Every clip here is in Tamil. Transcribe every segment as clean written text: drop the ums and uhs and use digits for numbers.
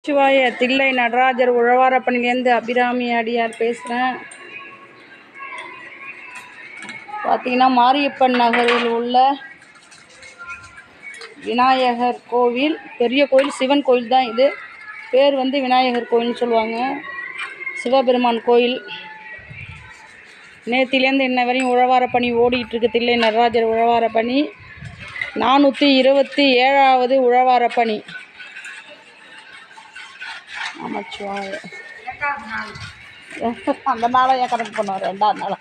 சிவாய தில்லை நடராஜர் உழவாரப்பணிலேருந்து அபிராமி அடியார் பேசுகிறேன். பார்த்தீங்கன்னா மாரியப்பன் நகரில் உள்ள விநாயகர் கோவில், பெரிய கோவில், சிவன் கோவில் தான் இது. பேர் விநாயகர் கோவில்னு சொல்லுவாங்க. சிவபெருமான் கோயில். நேத்திலேருந்து இன்ன வரையும் உழவாரப்பணி ஓடிட்டுருக்கு. தில்லை நடராஜர் உழவாரப்பணி 427வது உழவாரப்பணி. நமச்சிவாய. அந்த நாளை ஏன் கணக்கு பண்ணுவோம், 2ஆம் நாளா?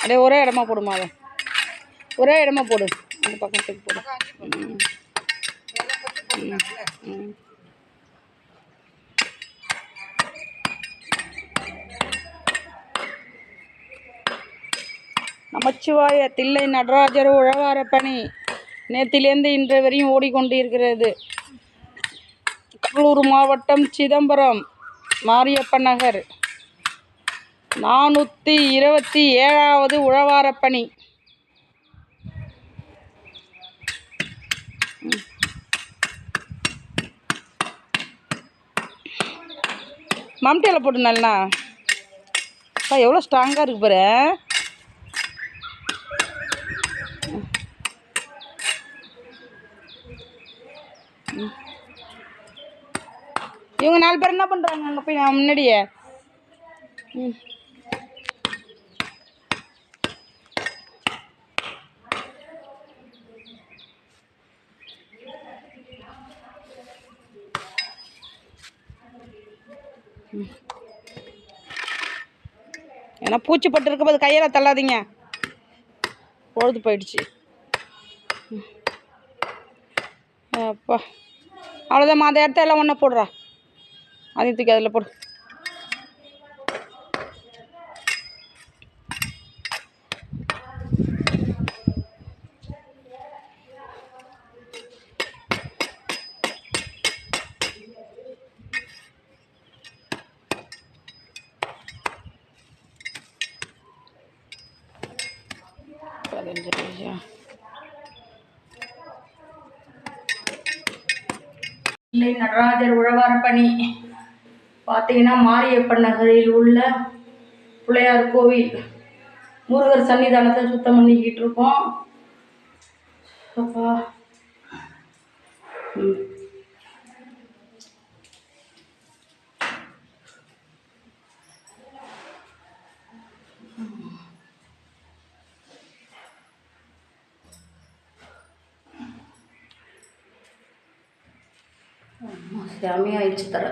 அப்படியே ஒரே இடமா போடுமா? அதை ஒரே இடமா போடு, அந்த பக்கத்துக்கு போடு. நமச்சிவாய தில்லை நடராஜர் உழவாரப்பணி நேத்திலேருந்து இன்று வரையும் ஓடிக்கொண்டு இருக்கிறது. கடலூர் மாவட்டம் சிதம்பரம் மாரியப்பன் நகர் 427வது உழவாரப்பணி. மம்டியில் போட்டு நல்லா எவ்வளோ ஸ்ட்ராங்காக இருக்கு பாரு. இவங்க 4 பேர் என்ன பண்ணுறாங்க அங்கே போய் முன்னாடியே? ஏன்னா பூச்சி பட்டு இருக்கும்போது கையில் தள்ளாதீங்க, பொழுது போயிடுச்சு. அப்பா அவ்வளோதான். அந்த இடத்த எல்லாம் ஒன்றா போடுறா, அதையும் தூக்கி அதில் போடு. தில்லை நடராஜர் உழவாரப்பணி பார்த்தீங்கன்னா மாரியப்பன் நகரில் உள்ள பிள்ளையார் கோவில், முருகர் சன்னிதானத்தை சுத்தம் பண்ணிக்கிட்டு இருக்கோம். அப்பா சாமியாயிடுச்சு தர.